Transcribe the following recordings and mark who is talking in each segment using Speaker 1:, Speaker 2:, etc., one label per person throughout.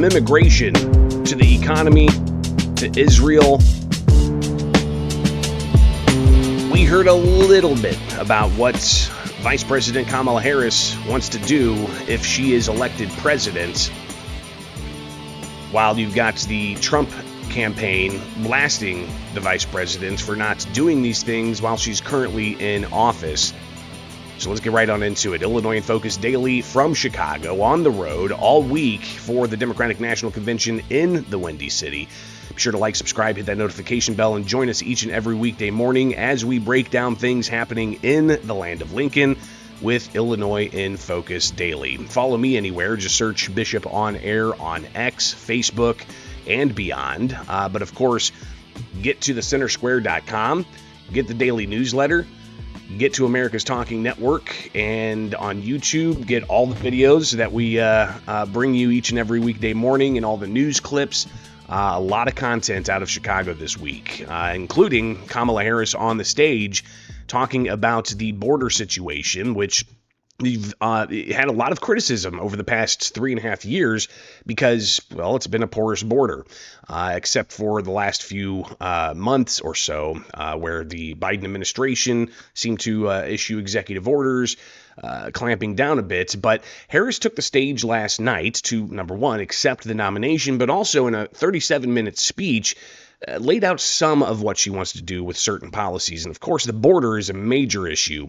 Speaker 1: from immigration to the economy to Israel. We heard a little bit about what Vice President Kamala Harris wants to do if she is elected president, while you've got the Trump campaign blasting the vice president for not doing these things while she's currently in office. So let's get right on into it. Illinois in Focus Daily from Chicago, on the road all week for the Democratic National Convention in the Windy City. Be sure to like, subscribe, hit that notification bell, and join us each and every weekday morning as we break down things happening in the land of Lincoln with Illinois in Focus Daily. Follow me anywhere. Just search Bishop on Air on X, Facebook, and beyond. But of course, get to thecentersquare.com, get the daily newsletter, get to America's Talking Network, and on YouTube, get all the videos that we bring you each and every weekday morning and all the news clips. A lot of content out of Chicago this week, including Kamala Harris on the stage talking about the border situation, which we've had a lot of criticism over the past 3.5 years because, well, it's been a porous border, except for the last few months or so, where the Biden administration seemed to issue executive orders clamping down a bit. But Harris took the stage last night to, number one, accept the nomination, but also in a 37-minute speech, laid out some of what she wants to do with certain policies. And of course, the border is a major issue.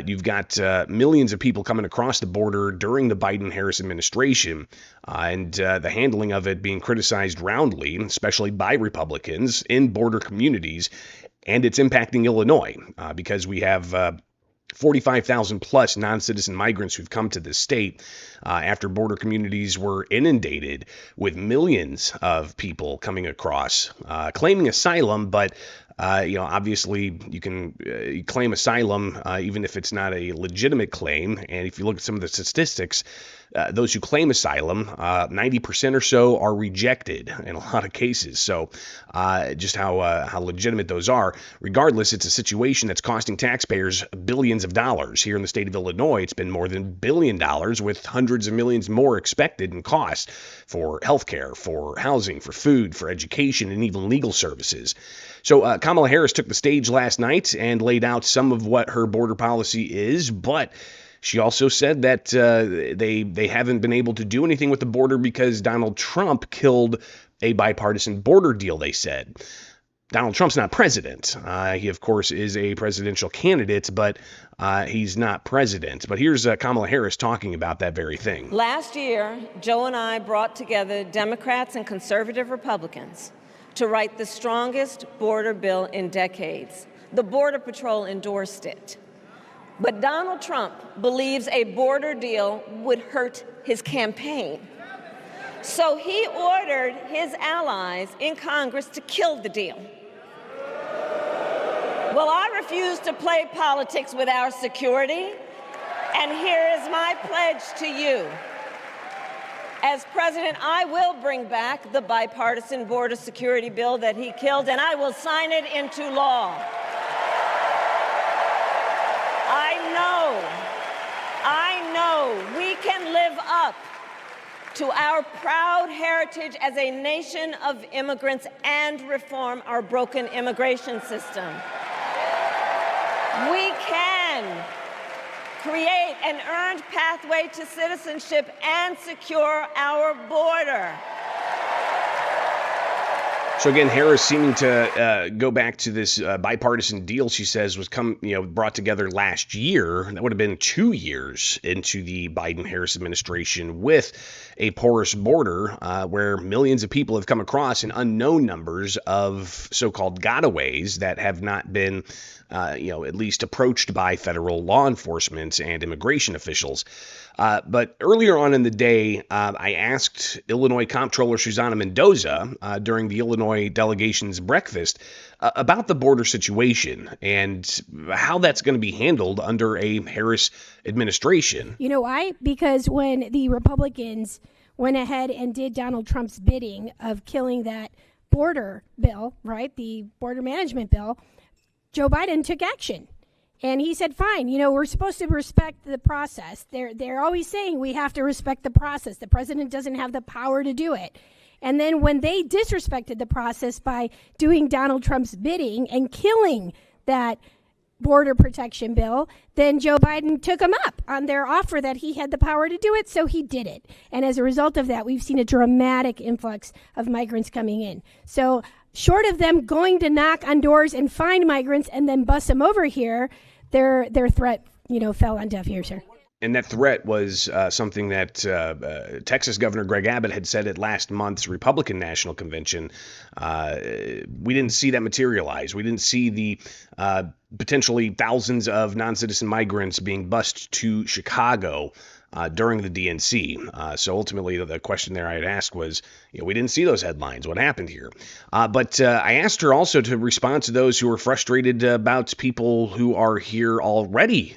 Speaker 1: You've got millions of people coming across the border during the Biden-Harris administration, and the handling of it being criticized roundly, especially by Republicans in border communities. And it's impacting Illinois because we have 45,000 plus non-citizen migrants who've come to this state after border communities were inundated with millions of people coming across, claiming asylum. But, obviously you can claim asylum even if it's not a legitimate claim. And if you look at some of the statistics, those who claim asylum, 90% or so are rejected in a lot of cases. So just how legitimate those are. Regardless, it's a situation that's costing taxpayers billions of dollars. Here in the state of Illinois, it's been more than $1 billion, with hundreds of millions more expected in cost for healthcare, for housing, for food, for education, and even legal services. So Kamala Harris took the stage last night and laid out some of what her border policy is, but she also said that they haven't been able to do anything with the border because Donald Trump killed a bipartisan border deal, they said. Donald Trump's not president. He, of course, is a presidential candidate, but he's not president. But here's Kamala Harris talking about that very thing.
Speaker 2: Last year, Joe and I brought together Democrats and conservative Republicans to write the strongest border bill in decades. The Border Patrol endorsed it. But Donald Trump believes a border deal would hurt his campaign. So he ordered his allies in Congress to kill the deal. Well, I refuse to play politics with our security, and here is my pledge to you. As president, I will bring back the bipartisan border security bill that he killed, and I will sign it into law. I know we can live up to our proud heritage as a nation of immigrants and reform our broken immigration system. We can create an earned pathway to citizenship and secure our border.
Speaker 1: So again, Harris seeming to go back to this bipartisan deal she says was brought together last year. That would have been 2 years into the Biden-Harris administration with a porous border where millions of people have come across in unknown numbers of so-called gotaways that have not been at least approached by federal law enforcement and immigration officials. But earlier on in the day, I asked Illinois Comptroller Susana Mendoza during the Illinois delegation's breakfast about the border situation and how that's going to be handled under a Harris administration.
Speaker 3: You know why? Because when the Republicans went ahead and did Donald Trump's bidding of killing that border bill, right, the border management bill, Joe Biden took action. And he said, fine, we're supposed to respect the process. They're always saying we have to respect the process. The president doesn't have the power to do it. And then when they disrespected the process by doing Donald Trump's bidding and killing that border protection bill, then Joe Biden took him up on their offer that he had the power to do it, so he did it. And as a result of that, we've seen a dramatic influx of migrants coming in. So short of them going to knock on doors and find migrants and then bus them over here, their threat, fell on deaf ears, sir.
Speaker 1: And that threat was something that Texas Governor Greg Abbott had said at last month's Republican National Convention. We didn't see that materialize. We didn't see the potentially thousands of non-citizen migrants being bused to Chicago during the DNC. So ultimately, the question there I had asked was, we didn't see those headlines. What happened here? But I asked her also to respond to those who are frustrated about people who are here already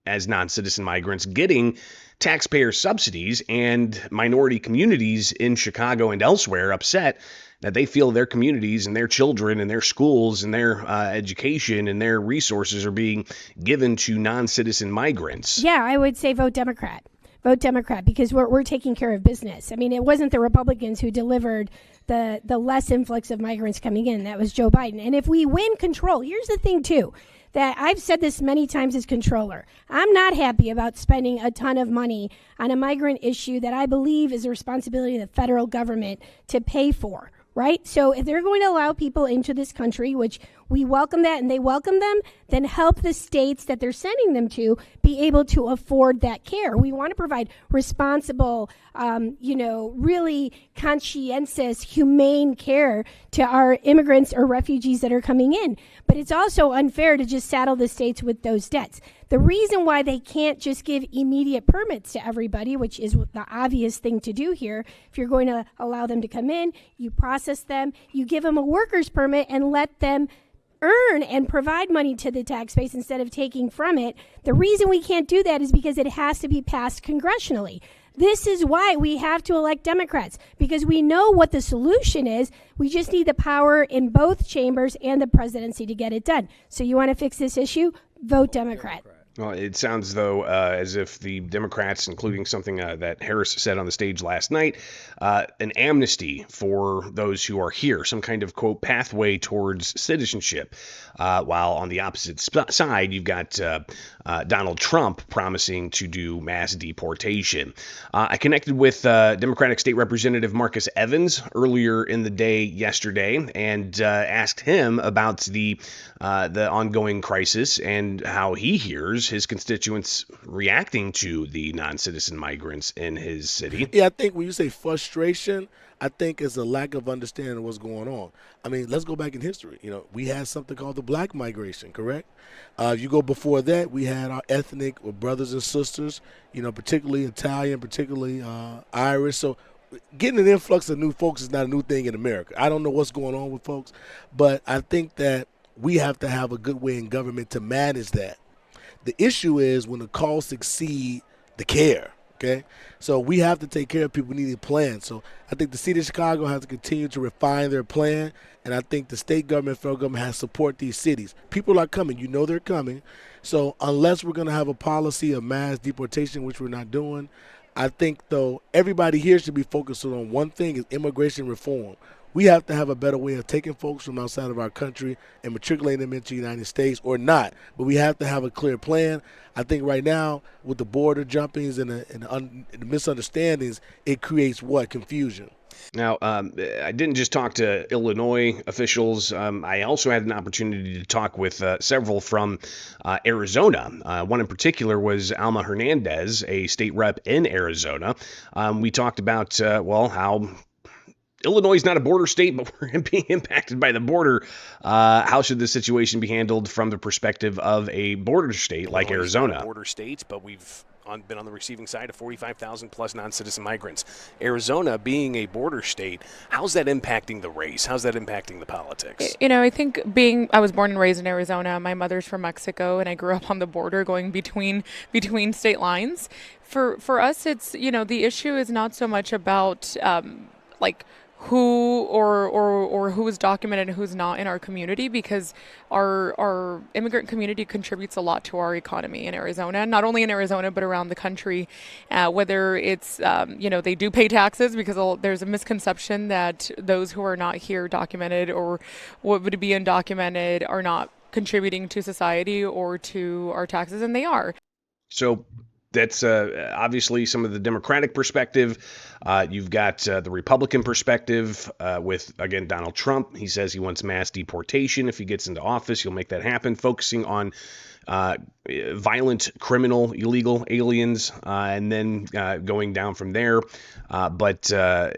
Speaker 1: as non-citizen migrants getting taxpayer subsidies, and minority communities in Chicago and elsewhere upset that they feel their communities and their children and their schools and their education and their resources are being given to non-citizen migrants.
Speaker 3: Yeah, I would say vote Democrat. Vote Democrat, because we're taking care of business. I mean, it wasn't the Republicans who delivered the less influx of migrants coming in. That was Joe Biden. And if we win control, here's the thing, too, that I've said this many times as controller. I'm not happy about spending a ton of money on a migrant issue that I believe is a responsibility of the federal government to pay for, right? So if they're going to allow people into this country, which we welcome that and they welcome them, then help the states that they're sending them to be able to afford that care. We want to provide responsible, really conscientious, humane care to our immigrants or refugees that are coming in. But it's also unfair to just saddle the states with those debts. The reason why they can't just give immediate permits to everybody, which is the obvious thing to do here, if you're going to allow them to come in, you process them, you give them a worker's permit and let them earn and provide money to the tax base instead of taking from it. The reason we can't do that is because it has to be passed congressionally. This is why we have to elect Democrats, because we know what the solution is. We just need the power in both chambers and the presidency to get it done. So you want to fix this issue? Vote Democrat.
Speaker 1: Well, it sounds, though, as if the Democrats, including something that Harris said on the stage last night, an amnesty for those who are here, some kind of, quote, pathway towards citizenship. While on the opposite side, you've got Donald Trump promising to do mass deportation. I connected with Democratic State Representative Marcus Evans earlier in the day yesterday and asked him about the ongoing crisis and how he hears his constituents reacting to the non-citizen migrants in his city.
Speaker 4: Yeah, I think when you say frustration, I think it's a lack of understanding of what's going on. I mean, let's go back in history. We had something called the black migration, correct? You go before that, we had our ethnic brothers and sisters, particularly Italian, particularly Irish. So getting an influx of new folks is not a new thing in America. I don't know what's going on with folks, but I think that we have to have a good way in government to manage that. The issue is when the costs exceed the care, okay? So we have to take care of people. We need a plan. So I think the city of Chicago has to continue to refine their plan, and I think the state government, federal government has to support these cities. People are coming. They're coming. So unless we're going to have a policy of mass deportation, which we're not doing, I think, though, everybody here should be focused on one thing, is immigration reform. We have to have a better way of taking folks from outside of our country and matriculating them into the United States, or not. But we have to have a clear plan. I think right now, with the border jumpings and the misunderstandings, it creates confusion.
Speaker 1: Now, I didn't just talk to Illinois officials. I also had an opportunity to talk with several from Arizona. One in particular was Alma Hernandez, a state rep in Arizona. We talked about, how Illinois is not a border state, but we're being impacted by the border. How should this situation be handled from the perspective of a border state like Arizona?
Speaker 5: Border state, but we've been on the receiving side of 45,000 plus non-citizen migrants. Arizona being a border state, how's that impacting the race? How's that impacting the politics?
Speaker 6: I think I was born and raised in Arizona. My mother's from Mexico, and I grew up on the border going between state lines. For us, it's, the issue is not so much about who or who is documented and who's not in our community, because our immigrant community contributes a lot to our economy in Arizona, not only in Arizona but around the country. Whether it's they do pay taxes, because there's a misconception that those who are not here documented or what would be undocumented are not contributing to society or to our taxes, and they are.
Speaker 1: So that's obviously some of the Democratic perspective. You've got the Republican perspective with, again, Donald Trump. He says he wants mass deportation. If he gets into office, he'll make that happen, focusing on violent, criminal, illegal aliens, and then going down from there. But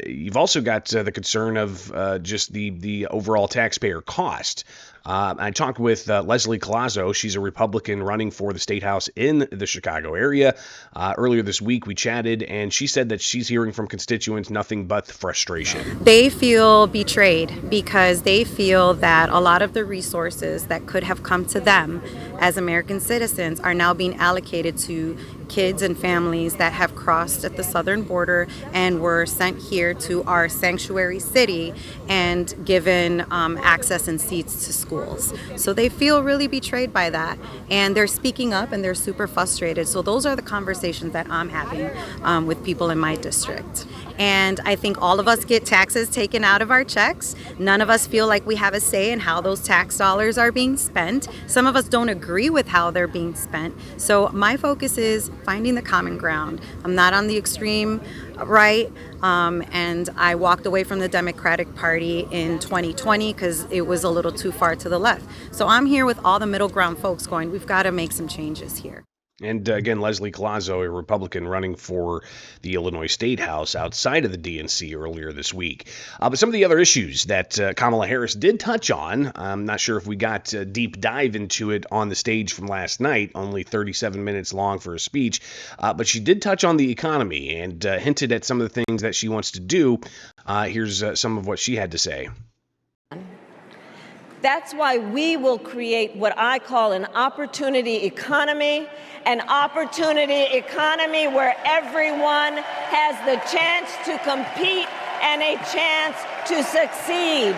Speaker 1: you've also got the concern of just the overall taxpayer cost. I talked with Leslie Collazo. She's a Republican running for the state house in the Chicago area. Earlier this week, we chatted, and she said that she's hearing from constituents nothing but frustration.
Speaker 7: They feel betrayed because they feel that a lot of the resources that could have come to them as American citizens are now being allocated to kids and families that have crossed at the southern border and were sent here to our sanctuary city and given access and seats to schools. So they feel really betrayed by that, and they're speaking up and they're super frustrated. So those are the conversations that I'm having with people in my district. And I think all of us get taxes taken out of our checks. None of us feel like we have a say in how those tax dollars are being spent. Some of us don't agree with how they're being spent. So my focus is finding the common ground. I'm not on the extreme right, and I walked away from the Democratic Party in 2020 because it was a little too far to the left. So I'm here with all the middle ground folks going, we've got to make some changes here.
Speaker 1: And again, Leslie Collazo, a Republican running for the Illinois State House outside of the DNC earlier this week. But some of the other issues that Kamala Harris did touch on, I'm not sure if we got a deep dive into it on the stage from last night, only 37 minutes long for a speech, but she did touch on the economy and hinted at some of the things that she wants to do. Here's some of what she had to say.
Speaker 2: That's why we will create what I call an opportunity economy where everyone has the chance to compete and a chance to succeed.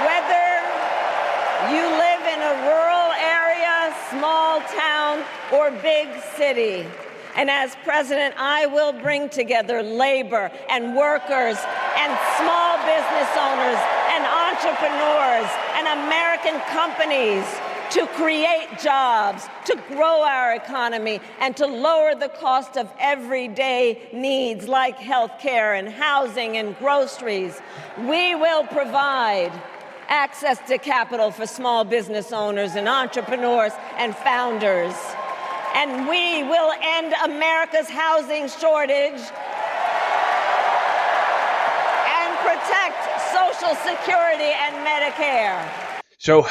Speaker 2: Whether you live in a rural area, small town, or big city. And as president, I will bring together labor and workers and small business owners and entrepreneurs and American companies to create jobs, to grow our economy, and to lower the cost of everyday needs like health care and housing and groceries. We will provide access to capital for small business owners and entrepreneurs and founders. And we will end America's housing shortage and protect Social Security and Medicare.
Speaker 1: So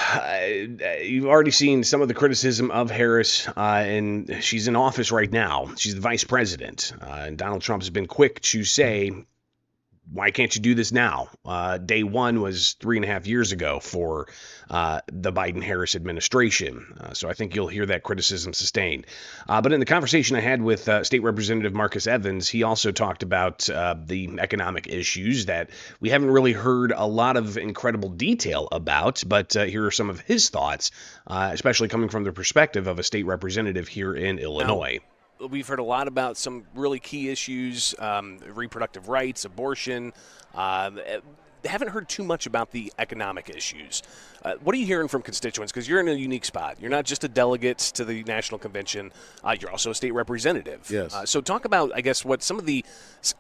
Speaker 1: you've already seen some of the criticism of Harris, and she's in office right now. She's the vice president. And Donald Trump has been quick to say, why can't you do this now? Day one was 3.5 years ago for the Biden-Harris administration. So I think you'll hear that criticism sustained. But in the conversation I had with State Representative Marcus Evans, he also talked about the economic issues that we haven't really heard a lot of incredible detail about. But here are some of his thoughts, especially coming from the perspective of a state representative here in Illinois.
Speaker 5: We've heard a lot about some really key issues, reproductive rights, abortion. Haven't heard too much about the economic issues. What are you hearing from constituents? Because you're in a unique spot. You're not just a delegate to the national convention. You're also a state representative.
Speaker 4: Yes.
Speaker 5: So talk about, I guess, what some of the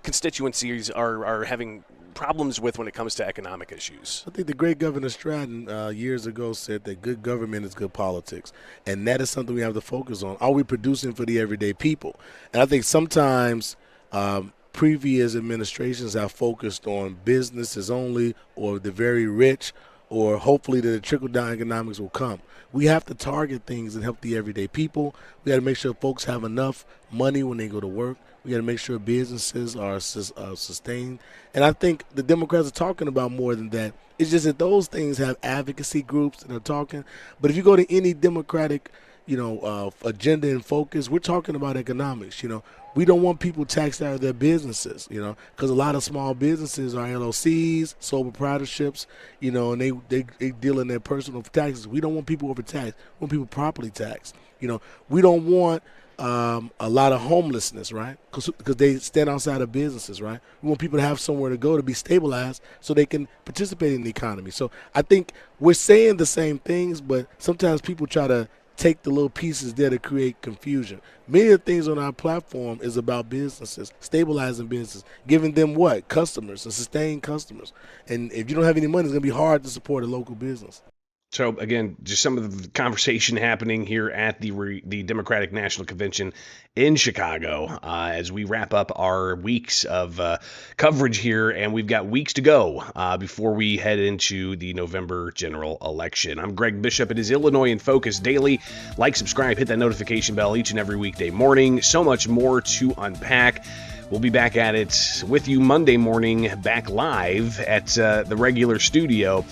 Speaker 5: constituencies are having problems with when it comes to economic issues.
Speaker 4: I think the great Governor Stratton years ago said that good government is good politics, and that is something we have to focus on. Are we producing for the everyday people? And I think sometimes previous administrations have focused on businesses only or the very rich, or hopefully that the trickle-down economics will come. We have to target things that help the everyday people. We got to make sure folks have enough money when they go to work. We got to make sure businesses are sustained. And I think the Democrats are talking about more than that. It's just that those things have advocacy groups that are talking. But if you go to any Democratic agenda and focus. We're talking about economics. We don't want people taxed out of their businesses, because a lot of small businesses are LLCs, sole proprietorships, and they deal in their personal taxes. We don't want people overtaxed. We want people properly taxed. We don't want a lot of homelessness, right? Because they stand outside of businesses, right? We want people to have somewhere to go to be stabilized so they can participate in the economy. So I think we're saying the same things, but sometimes people try to take the little pieces there to create confusion. Many of the things on our platform is about businesses, stabilizing businesses, giving them what? Customers, and sustain customers. And if you don't have any money, it's going to be hard to support a local business.
Speaker 1: So again, just some of the conversation happening here at the Democratic National Convention in Chicago as we wrap up our weeks of coverage here, and we've got weeks to go before we head into the November general election. I'm Greg Bishop. It is Illinois in Focus Daily. Like, subscribe, hit that notification bell each and every weekday morning. So much more to unpack. We'll be back at it with you Monday morning, back live at the regular studio.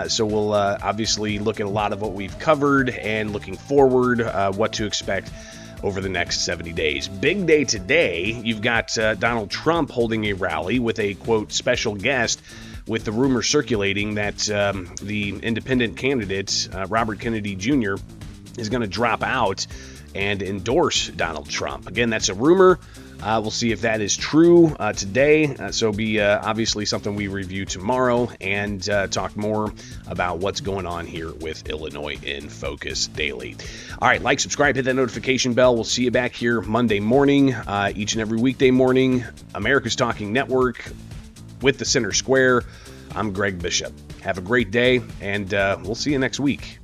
Speaker 1: So we'll obviously look at a lot of what we've covered and looking forward, what to expect over the next 70 days. Big day today. You've got Donald Trump holding a rally with a, quote, special guest, with the rumor circulating that the independent candidate, Robert Kennedy Jr., is going to drop out and endorse Donald Trump. Again, that's a rumor. We'll see if that is true today. So be obviously something we review tomorrow and talk more about what's going on here with Illinois in Focus Daily. All right, like, subscribe, hit that notification bell. We'll see you back here Monday morning, each and every weekday morning. America's Talking Network with the Center Square. I'm Greg Bishop. Have a great day, and we'll see you next week.